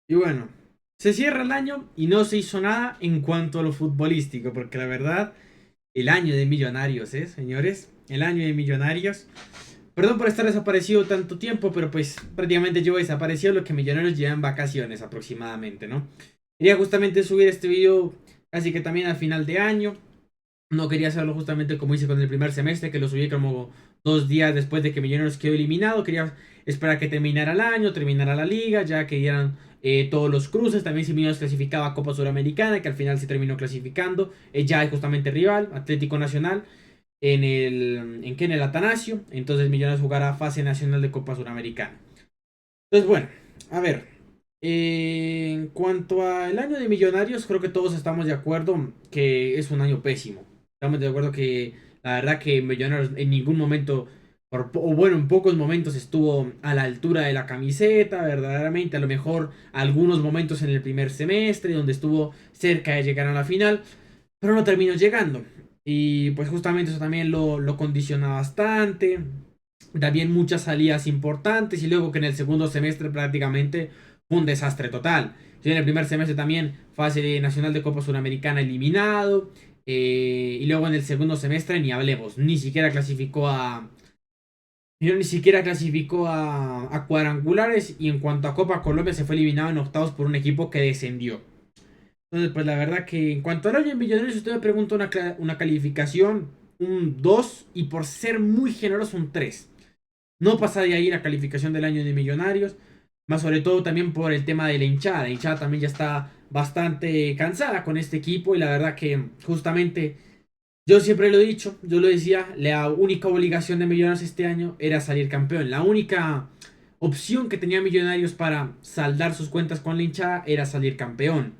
Y bueno, se cierra el año y no se hizo nada en cuanto a lo futbolístico, porque la verdad, el año de Millonarios, señores? El año de Millonarios. Perdón por estar desaparecido tanto tiempo, pero pues prácticamente llevo desaparecido lo que Millonarios llevan vacaciones aproximadamente, ¿no? Quería justamente subir este video casi que también al final de año. No quería hacerlo justamente como hice con el primer semestre, que lo subí como 2 días después de que Millonarios quedó eliminado. Quería esperar que terminara el año, terminara la liga, ya que dieran todos los cruces. También si Millonarios clasificaba a Copa Sudamericana, que al final se terminó clasificando. Ya hay justamente rival, Atlético Nacional, en el Atanasio. Entonces Millonarios jugará fase nacional de Copa Sudamericana. Entonces, bueno, a ver. En cuanto al año de Millonarios, creo que todos estamos de acuerdo que es un año pésimo. Estamos de acuerdo que la verdad que Millonarios en ningún momento, o bueno, en pocos momentos estuvo a la altura de la camiseta, verdaderamente. A lo mejor algunos momentos en el primer semestre, donde estuvo cerca de llegar a la final, pero no terminó llegando. Y pues justamente eso también lo condiciona bastante. También muchas salidas importantes y luego que en el segundo semestre prácticamente fue un desastre total. Sí, en el primer semestre también fase nacional de Copa Sudamericana eliminado. Y luego en el segundo semestre ni hablemos, ni siquiera clasificó a cuadrangulares y en cuanto a Copa Colombia se fue eliminado en octavos por un equipo que descendió. Entonces, pues la verdad que en cuanto al año en Millonarios, usted me pregunta una calificación, un 2 y por ser muy generoso un 3. No pasa de ahí la calificación del año de Millonarios. Más sobre todo también por el tema de la hinchada. La hinchada también ya está bastante cansada con este equipo. Y la verdad que justamente yo siempre lo he dicho, yo lo decía, la única obligación de Millonarios este año era salir campeón. La única opción que tenía Millonarios para saldar sus cuentas con la hinchada era salir campeón.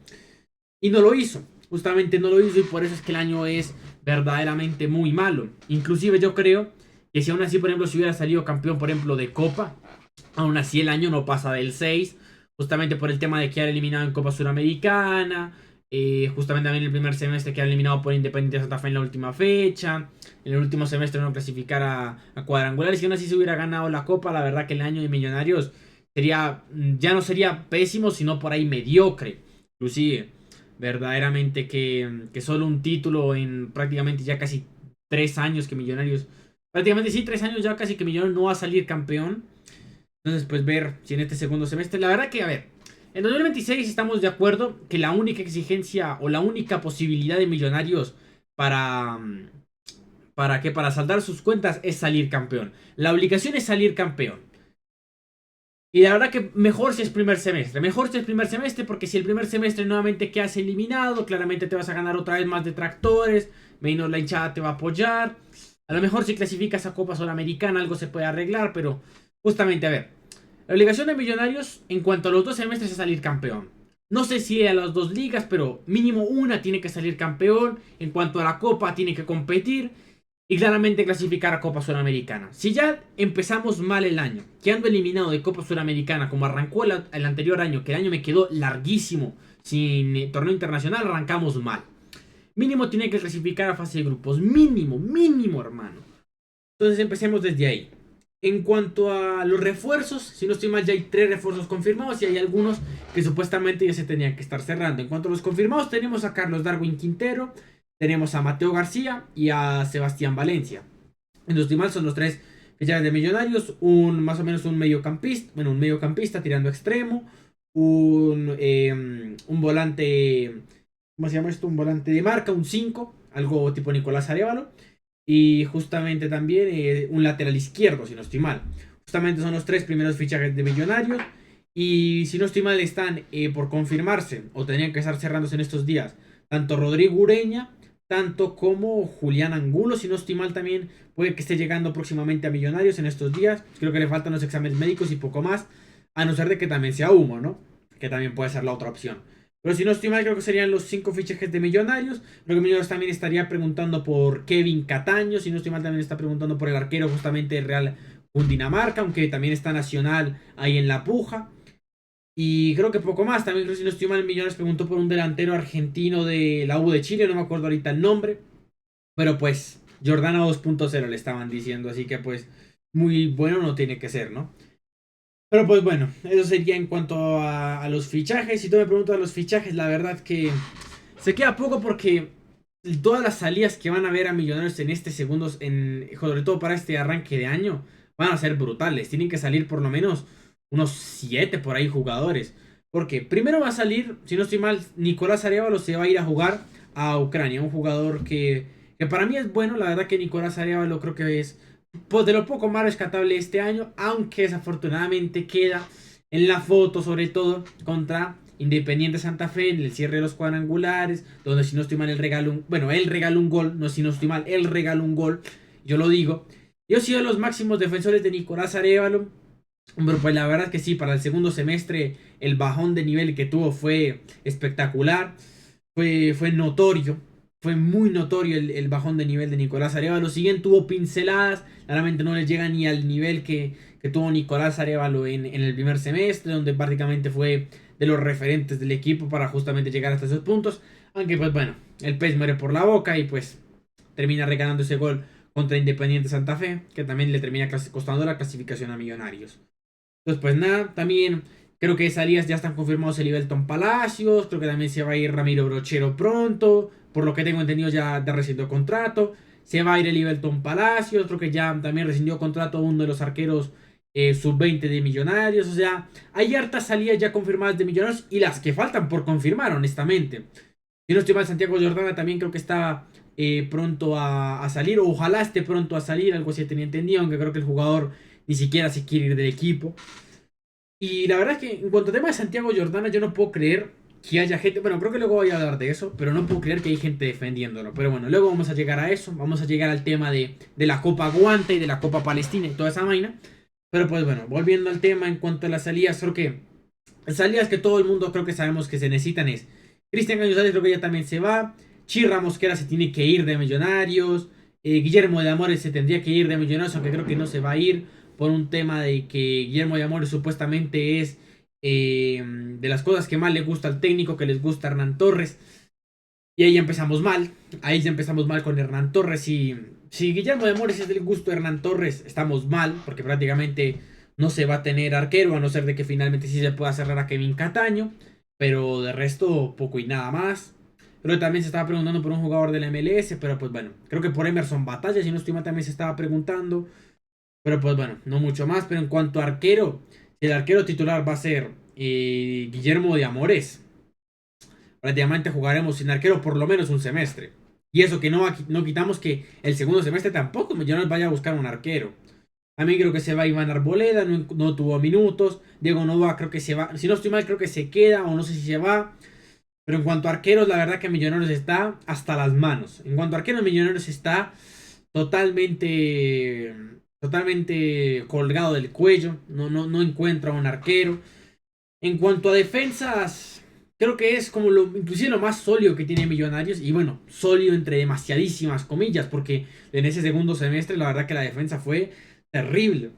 Y no lo hizo. Justamente no lo hizo y por eso es que el año es verdaderamente muy malo. Inclusive yo creo que si aún así, por ejemplo, si hubiera salido campeón, por ejemplo, de Copa, aún así el año no pasa del 6 justamente por el tema de quedar eliminado en Copa Suramericana, justamente también el primer semestre quedar eliminado por Independiente Santa Fe en la última fecha, en el último semestre no clasificar a cuadrangulares, y aún así se hubiera ganado la Copa, la verdad que el año de Millonarios sería, ya no sería pésimo, sino por ahí mediocre, inclusive, verdaderamente que solo un título en prácticamente ya casi 3 años que Millonarios, prácticamente sí, 3 años ya casi que Millonarios no va a salir campeón. Entonces, pues ver si en este segundo semestre, la verdad que, a ver, en 2026 estamos de acuerdo que la única exigencia o la única posibilidad de Millonarios para, para saldar sus cuentas es salir campeón. La obligación es salir campeón. Y la verdad que mejor si es primer semestre. Mejor si es primer semestre porque si el primer semestre nuevamente quedas eliminado, claramente te vas a ganar otra vez más detractores. Menos la hinchada te va a apoyar. A lo mejor si clasificas a Copa Sudamericana algo se puede arreglar, pero justamente a ver. La obligación de Millonarios en cuanto a los 2 semestres es salir campeón. No sé si a las dos ligas, pero mínimo una tiene que salir campeón. En cuanto a la Copa tiene que competir y claramente clasificar a Copa Sudamericana. Si ya empezamos mal el año, quedando eliminado de Copa Sudamericana como arrancó el anterior año, que el año me quedó larguísimo sin torneo internacional, arrancamos mal. Mínimo tiene que clasificar a fase de grupos, mínimo, mínimo hermano. Entonces empecemos desde ahí. En cuanto a los refuerzos, si no estoy mal, ya hay 3 refuerzos confirmados y hay algunos que supuestamente ya se tenían que estar cerrando. En cuanto a los confirmados, tenemos a Carlos Darwin Quintero, tenemos a Mateo García y a Sebastián Valencia. En los demás son los 3 fichajes de Millonarios, más o menos un mediocampista, bueno, un mediocampista tirando extremo, un volante, ¿cómo se llama esto? Un volante de marca, un 5 algo tipo Nicolás Arevalo, y justamente también un lateral izquierdo, si no estoy mal. Justamente son los 3 primeros fichajes de Millonarios. Y si no estoy mal, están por confirmarse o tenían que estar cerrándose en estos días. Tanto Rodrigo Ureña, tanto como Julián Angulo, si no estoy mal también puede que esté llegando próximamente a Millonarios en estos días. Creo que le faltan los exámenes médicos y poco más. A no ser de que también sea humo, ¿no? Que también puede ser la otra opción. Pero si no estoy mal, creo que serían los 5 fichajes de Millonarios. Creo que Millonarios también estaría preguntando por Kevin Cataño. Si no estoy mal, también está preguntando por el arquero justamente del Real Cundinamarca. Aunque también está Nacional ahí en la puja. Y creo que poco más. También creo que si no estoy mal, Millonarios preguntó por un delantero argentino de la U de Chile. No me acuerdo ahorita el nombre. Pero pues Jordana 2.0 le estaban diciendo. Así que pues muy bueno no tiene que ser, ¿no? Pero pues bueno, eso sería en cuanto a los fichajes. Si tú me preguntas los fichajes, la verdad que se queda poco porque todas las salidas que van a ver a Millonarios en este segundos, sobre todo para este arranque de año, van a ser brutales. Tienen que salir por lo menos unos 7 por ahí jugadores. Porque primero va a salir, si no estoy mal, Nicolás Arévalo se va a ir a jugar a Ucrania. Un jugador que para mí es bueno. La verdad que Nicolás Arévalo creo que es pues, de lo poco más rescatable este año. Aunque desafortunadamente queda en la foto, sobre todo, contra Independiente Santa Fe en el cierre de los cuadrangulares, donde si no estoy mal, él regaló un gol, no si no estoy mal, él regaló un gol, yo lo digo. Yo he sido de los máximos defensores de Nicolás Arévalo, pero pues la verdad es que sí, para el segundo semestre el bajón de nivel que tuvo fue espectacular, fue notorio, fue muy notorio el bajón de nivel de Nicolás Arévalo. Si bien tuvo pinceladas, claramente no le llega ni al nivel que tuvo Nicolás Arévalo en el primer semestre, donde prácticamente fue de los referentes del equipo para justamente llegar hasta esos puntos. Aunque pues bueno, el pez muere por la boca y pues termina regalando ese gol contra Independiente Santa Fe, que también le termina costando la clasificación a Millonarios. Entonces, pues nada, también creo que salidas ya están confirmados el Ibelton Palacios, creo que también se va a ir Ramiro Brochero pronto, por lo que tengo entendido ya rescindió contrato, se va a ir el Ibelton Palacios, creo que ya también rescindió contrato uno de los arqueros sub-20 de Millonarios, o sea, hay hartas salidas ya confirmadas de Millonarios y las que faltan por confirmar, honestamente. Si no estoy mal, Santiago Jordana también creo que está pronto a salir, o ojalá esté pronto a salir, algo así tenía entendido, aunque creo que el jugador ni siquiera se quiere ir del equipo. Y la verdad es que en cuanto al tema de Santiago Jordana, yo no puedo creer que haya gente, bueno, creo que luego voy a hablar de eso, pero no puedo creer que hay gente defendiéndolo. Pero bueno, luego vamos a llegar a eso, vamos a llegar al tema de la Copa Guanta y de la Copa Palestina y toda esa vaina. Pero pues bueno, volviendo al tema en cuanto a las salidas, creo que las salidas que todo el mundo creo que sabemos que se necesitan es Cristian Cañizales, creo que ya también se va, Chirra Mosquera se tiene que ir de Millonarios, Guillermo de Amores se tendría que ir de Millonarios, aunque creo que no se va a ir por un tema de que Guillermo de Amores supuestamente es de las cosas que más le gusta al técnico, que les gusta a Hernán Torres. Y ahí empezamos mal. Ahí ya empezamos mal con Hernán Torres. Y si Guillermo de Amores es del gusto de Hernán Torres, estamos mal, porque prácticamente no se va a tener arquero, a no ser de que finalmente sí se pueda cerrar a Kevin Cataño. Pero de resto, poco y nada más. Pero también se estaba preguntando por un jugador del MLS, pero pues bueno, creo que por Emerson Batalla, si no estoy mal, también se estaba preguntando. Pero pues bueno, no mucho más. Pero en cuanto a arquero, si el arquero titular va a ser Guillermo de Amores, prácticamente jugaremos sin arquero por lo menos un semestre. Y eso que no quitamos que el segundo semestre tampoco ya nos vaya a buscar un arquero. A mí creo que se va Iván Arboleda, no tuvo minutos. Diego Nova creo que se va. Si no estoy mal, creo que se queda o no sé si se va. Pero en cuanto a arqueros, la verdad que Millonarios está hasta las manos. En cuanto a arqueros, Millonarios está totalmente, totalmente colgado del cuello. No encuentra un arquero. En cuanto a defensas, creo que es como inclusive lo más sólido que tiene Millonarios. Y bueno, sólido entre demasiadísimas comillas, porque en ese segundo semestre la verdad que la defensa fue terrible.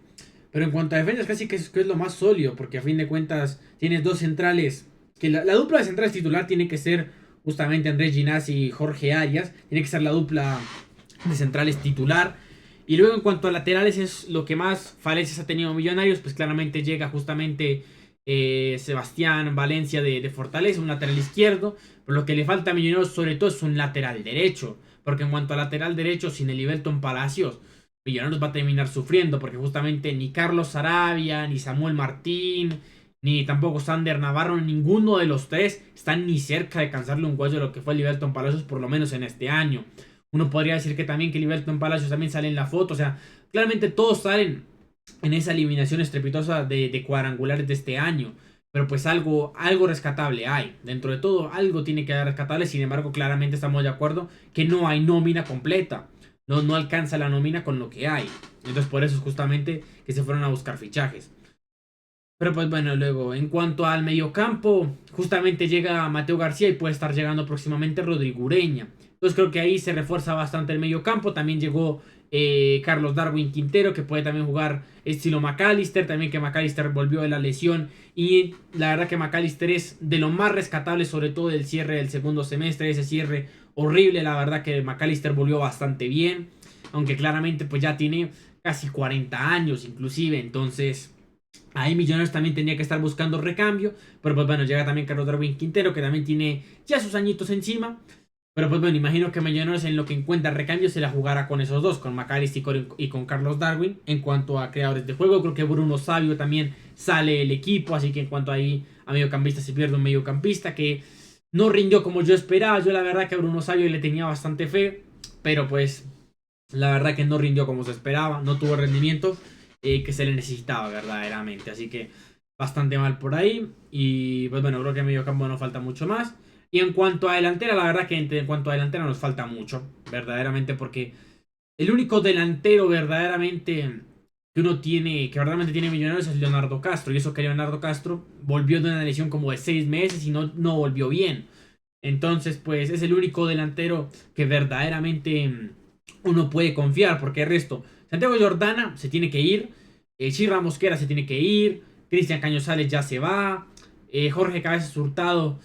Pero en cuanto a defensas, casi que es lo más sólido, porque a fin de cuentas tienes dos centrales. Que la dupla de centrales titular tiene que ser justamente Andrés Ginás y Jorge Arias. Tiene que ser la dupla de centrales titular. Y luego en cuanto a laterales es lo que más falencias ha tenido Millonarios, pues claramente llega justamente Sebastián Valencia de Fortaleza, un lateral izquierdo. Pero lo que le falta a Millonarios sobre todo es un lateral derecho. Porque en cuanto a lateral derecho, sin el Ibelton Palacios, Millonarios va a terminar sufriendo. Porque justamente ni Carlos Sarabia, ni Samuel Martín, ni tampoco Sander Navarro, ninguno de los tres están ni cerca de cansarle un cuello a lo que fue el Ibelton Palacios, por lo menos en este año. Uno podría decir que también que el Ibelton Palacios también sale en la foto. O sea, claramente todos salen en esa eliminación estrepitosa de cuadrangulares de este año. Pero pues algo rescatable hay. Dentro de todo, algo tiene que haber rescatable. Sin embargo, claramente estamos de acuerdo que no hay nómina completa. No alcanza la nómina con lo que hay. Entonces por eso es justamente que se fueron a buscar fichajes. Pero pues bueno, luego, en cuanto al mediocampo, justamente llega Mateo García y puede estar llegando próximamente Rodrigo Ureña. Entonces creo que ahí se refuerza bastante el mediocampo. También llegó Carlos Darwin Quintero, que puede también jugar estilo McAllister. También que McAllister volvió de la lesión. Y la verdad que McAllister es de lo más rescatable, sobre todo del cierre del segundo semestre. Ese cierre horrible, la verdad que McAllister volvió bastante bien. Aunque claramente pues ya tiene casi 40 años inclusive. Entonces Ahí Millonarios también tenía que estar buscando recambio. Pero pues bueno, llega también Carlos Darwin Quintero, que también tiene ya sus añitos encima. Pero pues bueno, imagino que Millonarios en lo que encuentra recambio se la jugará con esos dos, con McAllister y con Carlos Darwin. En cuanto a creadores de juego, creo que Bruno Sabio también sale el equipo. Así que en cuanto ahí a mediocampista se pierde un mediocampista que no rindió como yo esperaba. Yo la verdad que a Bruno Sabio le tenía bastante fe. Pero pues la verdad que no rindió como se esperaba. No tuvo rendimiento que se le necesitaba verdaderamente. Así que bastante mal por ahí. Y pues bueno, creo que en medio campo no falta mucho más. Y en cuanto a delantera, la verdad que en cuanto a delantera nos falta mucho. Verdaderamente porque el único delantero verdaderamente que uno tiene, que verdaderamente tiene Millonarios es Leonardo Castro. Y eso que Leonardo Castro volvió de una lesión como de 6 meses y no volvió bien. Entonces, pues es el único delantero que verdaderamente uno puede confiar. Porque el resto, Santiago Jordana se tiene que ir. Chirra Mosquera se tiene que ir. Cristian Cañozales ya se va. Jorge Cabezas Hurtado.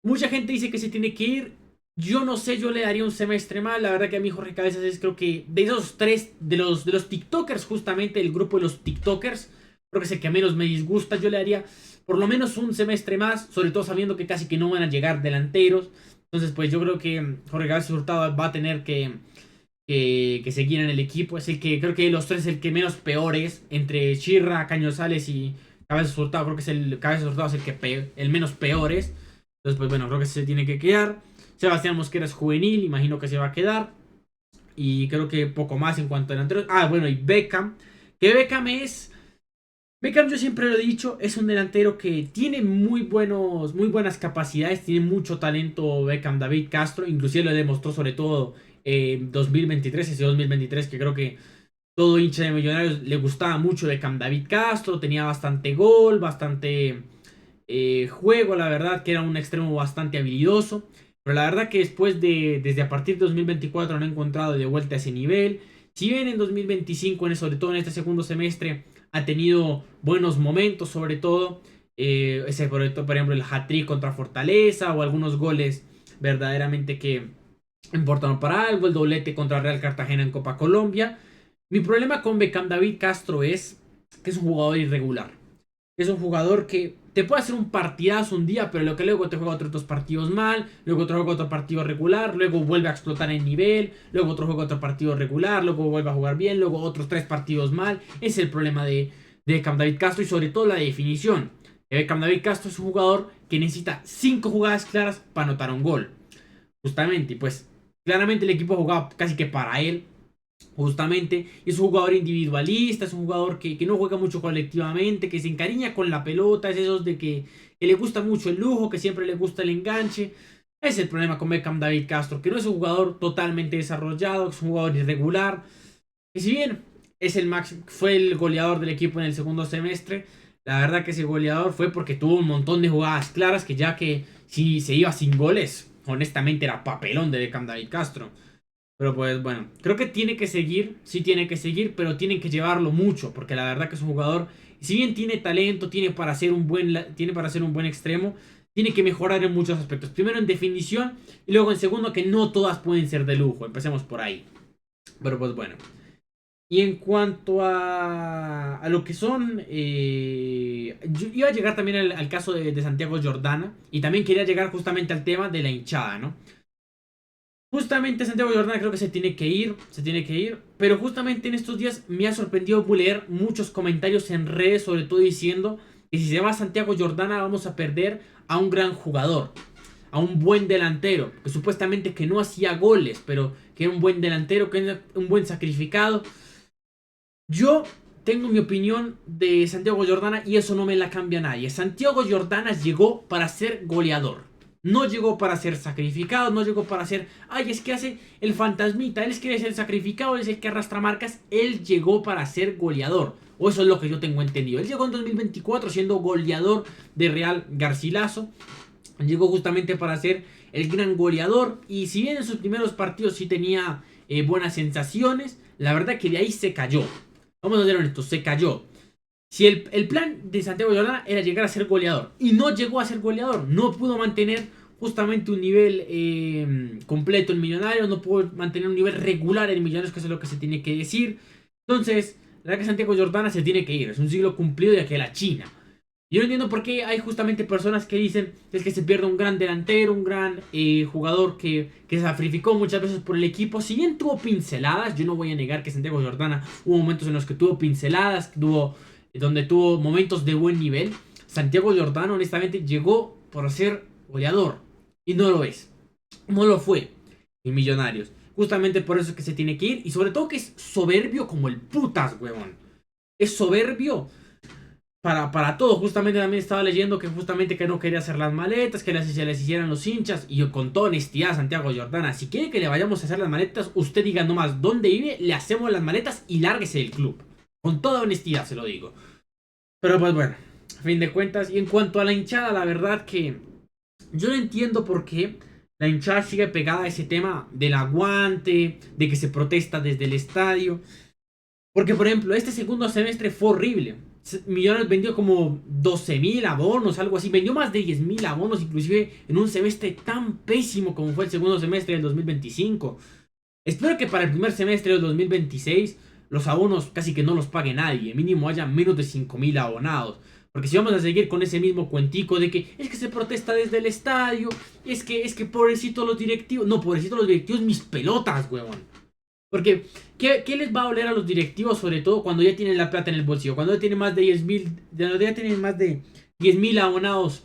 Mucha gente dice que se tiene que ir. Yo no sé, yo le daría un semestre más. La verdad que a mí Jorge Cabezas es creo que de esos tres, de los TikTokers justamente, el grupo de los TikTokers, creo que es el que menos me disgusta. Yo le daría por lo menos un semestre más, sobre todo sabiendo que casi que no van a llegar delanteros. Entonces pues yo creo que Jorge Cabezas Hurtado va a tener que seguir en el equipo. Es el que, creo que de los tres es el que menos peor es. Entre Chirra, Cañozales y Cabezas Hurtado, creo que es el Cabezas Hurtado es el menos peor es. Entonces pues bueno, creo que se tiene que quedar. Sebastián Mosquera es juvenil, imagino que se va a quedar. Y creo que poco más en cuanto a delanteros. Ah, bueno, y Beckham. Que Beckham es. Beckham, yo siempre lo he dicho, es un delantero que tiene muy buenas capacidades, tiene mucho talento Beckham David Castro, inclusive lo demostró sobre todo en 2023, ese 2023 que creo que todo hincha de Millonarios le gustaba mucho Beckham David Castro, tenía bastante gol, bastante juego, la verdad que era un extremo bastante habilidoso. Pero la verdad que desde a partir de 2024 no he encontrado de vuelta a ese nivel. Si bien en 2025, sobre todo en este segundo semestre, ha tenido buenos momentos, sobre todo, por ejemplo, el hat-trick contra Fortaleza o algunos goles verdaderamente que importaron para algo, el doblete contra Real Cartagena en Copa Colombia. Mi problema con Beckham David Castro es que es un jugador irregular. Es un jugador que te puede hacer un partidazo un día, pero lo que luego te juega otros 2 partidos mal, luego otro juega otro partido regular, luego vuelve a explotar el nivel, luego otro juega otro partido regular, luego vuelve a jugar bien, luego otros 3 partidos mal. Ese es el problema de Beckham David Castro y sobre todo la definición. Beckham David Castro es un jugador que necesita 5 jugadas claras para anotar un gol. Justamente, y pues claramente el equipo jugaba casi que para él. Justamente, es un jugador individualista, es un jugador que no juega mucho colectivamente, que se encariña con la pelota, es esos de que le gusta mucho el lujo, que siempre le gusta el enganche. Es el problema con Beckham David Castro, que no es un jugador totalmente desarrollado, es un jugador irregular. Y si bien fue el goleador del equipo en el segundo semestre, la verdad que ese goleador fue porque tuvo un montón de jugadas claras que ya que si se iba sin goles, honestamente era papelón de Beckham David Castro. Pero pues bueno, creo que tiene que seguir, sí tiene que seguir, pero tienen que llevarlo mucho, porque la verdad que es un jugador, si bien tiene talento, tiene para ser un buen extremo, tiene que mejorar en muchos aspectos. Primero en definición y luego en segundo que no todas pueden ser de lujo, empecemos por ahí. Pero pues bueno. Y en cuanto a lo que son, yo iba a llegar también al caso de Santiago Jordana y también quería llegar justamente al tema de la hinchada, ¿no? Justamente Santiago Jordana creo que se tiene que ir, pero justamente en estos días me ha sorprendido leer muchos comentarios en redes, sobre todo diciendo que si se va Santiago Jordana vamos a perder a un gran jugador, a un buen delantero, que supuestamente que no hacía goles, pero que era un buen delantero, que era un buen sacrificado. Yo tengo mi opinión de Santiago Jordana y eso no me la cambia nadie. Santiago Jordana llegó para ser goleador. No llegó para ser sacrificado, no llegó para ser, ay, es que hace el fantasmita, él es que es el sacrificado, él es el que arrastra marcas, él llegó para ser goleador, o eso es lo que yo tengo entendido. Él llegó en 2024 siendo goleador de Real Garcilaso, llegó justamente para ser el gran goleador, y si bien en sus primeros partidos sí tenía buenas sensaciones, la verdad que de ahí se cayó. Vamos a ser honestos, se cayó. Si el plan de Santiago Jordana era llegar a ser goleador y no llegó a ser goleador, no pudo mantener justamente un nivel completo en Millonarios, no pudo mantener un nivel regular en Millonarios, que eso es lo que se tiene que decir. Entonces, la verdad que Santiago Jordana se tiene que ir. Es un siglo cumplido de que la China. Yo no entiendo por qué hay justamente personas que dicen es que se pierde un gran delantero, un gran jugador que se sacrificó muchas veces por el equipo. Si bien tuvo pinceladas, yo no voy a negar que Santiago Jordana hubo momentos en los que tuvo pinceladas, donde tuvo momentos de buen nivel. Santiago Jordana honestamente llegó por ser goleador y no lo es. No lo fue en Millonarios. Justamente por eso es que se tiene que ir y sobre todo que es soberbio como el putas, huevón. Es soberbio para todo. Justamente también estaba leyendo que justamente que no quería hacer las maletas, que se les hicieran los hinchas. Y yo con toda honestidad, Santiago Jordana, si quiere que le vayamos a hacer las maletas, usted diga nomás dónde vive, le hacemos las maletas y lárguese del club. Con toda honestidad se lo digo. Pero pues bueno, a fin de cuentas. Y en cuanto a la hinchada, la verdad que yo no entiendo por qué la hinchada sigue pegada a ese tema del aguante, de que se protesta desde el estadio. Porque, por ejemplo, este segundo semestre fue horrible. Millonarios vendió como 12.000 abonos, algo así. Vendió más de 10.000 abonos, inclusive en un semestre tan pésimo como fue el segundo semestre del 2025. Espero que para el primer semestre del 2026 los abonos casi que no los pague nadie. Mínimo haya menos de 5.000 abonados. Porque si vamos a seguir con ese mismo cuentico de que es que se protesta desde el estadio, es que pobrecito los directivos. No, pobrecito los directivos, mis pelotas, huevón. Porque, ¿qué les va a oler a los directivos, sobre todo cuando ya tienen la plata en el bolsillo? Cuando ya tienen más de 10.000, ya tienen más de 10.000 abonados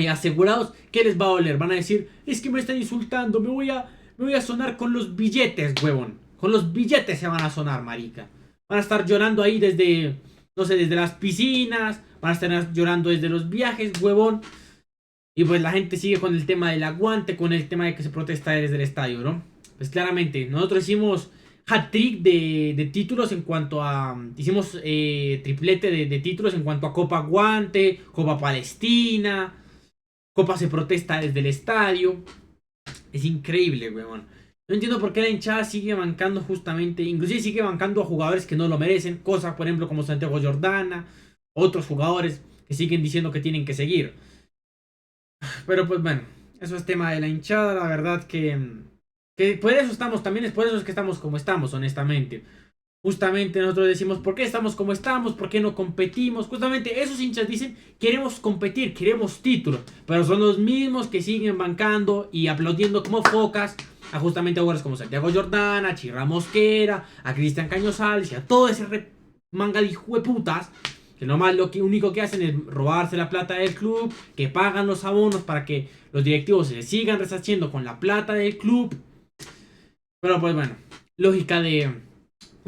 asegurados, ¿qué les va a oler? Van a decir, es que me están insultando, me voy a sonar con los billetes, huevón. Con los billetes se van a sonar, marica. Van a estar llorando ahí desde, no sé, desde las piscinas, van a estar llorando desde los viajes, huevón. Y pues la gente sigue con el tema del aguante, con el tema de que se protesta desde el estadio, ¿no? Pues claramente, nosotros hicimos hat-trick de títulos en cuanto a... Hicimos triplete de títulos en cuanto a Copa Guante, Copa Palestina, Copa se protesta desde el estadio. Es increíble, weón. No entiendo por qué la hinchada sigue bancando justamente, inclusive sigue bancando a jugadores que no lo merecen. Cosas, por ejemplo, como Santiago Jordana, otros jugadores que siguen diciendo que tienen que seguir. Pero pues bueno, eso es tema de la hinchada, la verdad que por eso estamos, también es por eso es que estamos como estamos, honestamente. Justamente nosotros decimos, ¿por qué estamos como estamos? ¿Por qué no competimos? Justamente esos hinchas dicen, queremos competir, queremos títulos. Pero son los mismos que siguen bancando y aplaudiendo como focas a justamente jugadores como Santiago Jordana, a Chirra Mosquera, a Cristian Cañozales y a todo ese manga de hijueputas que nomás lo único que hacen es robarse la plata del club, que pagan los abonos para que los directivos se sigan resarciendo con la plata del club. Pero pues bueno, lógica de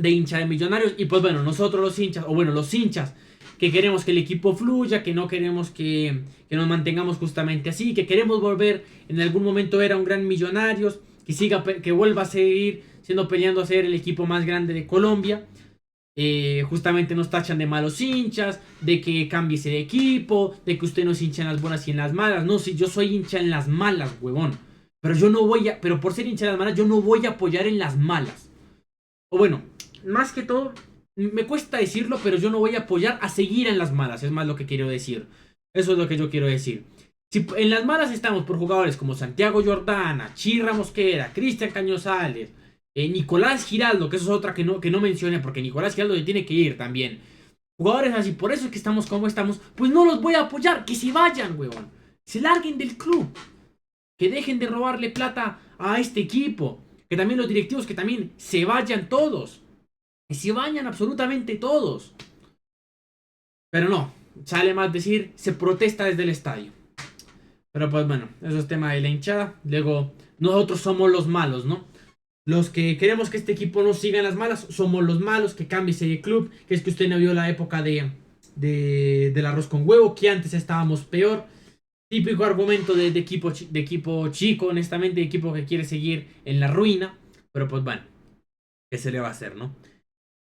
hincha de Millonarios. Y pues bueno, nosotros los hinchas, o bueno, los hinchas que queremos que el equipo fluya, que no queremos que nos mantengamos justamente así, que queremos volver en algún momento era un gran Millonarios, que vuelva a seguir siendo peleando a ser el equipo más grande de Colombia. Justamente nos tachan de malos hinchas, de que cambies de equipo, de que usted no es hincha en las buenas y en las malas. No, si yo soy hincha en las malas, huevón. Pero yo no voy a, pero por ser hincha en las malas, yo no voy a apoyar en las malas. O bueno, más que todo, me cuesta decirlo, pero yo no voy a apoyar a seguir en las malas. Es más lo que quiero decir. Eso es lo que yo quiero decir. Si en las malas estamos por jugadores como Santiago Jordana, Chirra Mosquera, Cristian Cañozales, Nicolás Giraldo, que eso es otra que no mencione, porque Nicolás Giraldo le tiene que ir también. Jugadores así, por eso es que estamos como estamos, pues no los voy a apoyar, que se vayan, huevón. Se larguen del club. Que dejen de robarle plata a este equipo. Que también los directivos, que también se vayan todos. Que se vayan absolutamente todos. Pero no, sale más decir, se protesta desde el estadio. Pero pues bueno, eso es tema de la hinchada. Luego, nosotros somos los malos, ¿no? Los que queremos que este equipo no siga en las malas, somos los malos, que cambie ese club, que es que usted no vio la época del arroz con huevo, que antes estábamos peor. Típico argumento de equipo chico, honestamente, de equipo que quiere seguir en la ruina. Pero pues bueno, ¿qué se le va a hacer, no?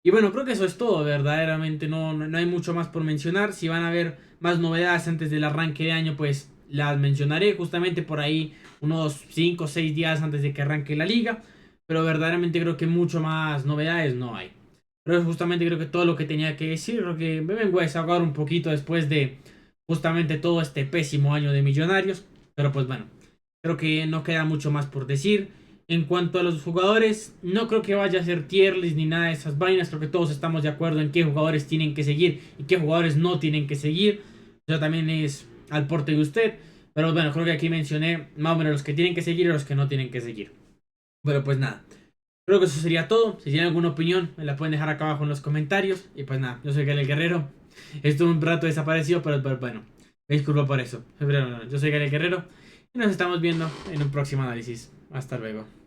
Y bueno, creo que eso es todo, verdaderamente no hay mucho más por mencionar. Si van a haber más novedades antes del arranque de año, pues las mencionaré justamente por ahí unos 5 o 6 días antes de que arranque la liga. Pero verdaderamente creo que mucho más novedades no hay. Pero justamente creo que todo lo que tenía que decir, creo que me vengo a desahogar un poquito después de justamente todo este pésimo año de Millonarios. Pero pues bueno, creo que no queda mucho más por decir. En cuanto a los jugadores, no creo que vaya a ser tier list ni nada de esas vainas. Creo que todos estamos de acuerdo en qué jugadores tienen que seguir y qué jugadores no tienen que seguir. Eso también es al porte de usted. Pero bueno, creo que aquí mencioné más o menos los que tienen que seguir y los que no tienen que seguir. Bueno, pues nada. Creo que eso sería todo. Si tienen alguna opinión, me la pueden dejar acá abajo en los comentarios. Y pues nada, yo soy Gabriel Guerrero. Estuve un rato desaparecido, pero bueno, me disculpo por eso. Yo soy Gabriel Guerrero y nos estamos viendo en un próximo análisis. Hasta luego.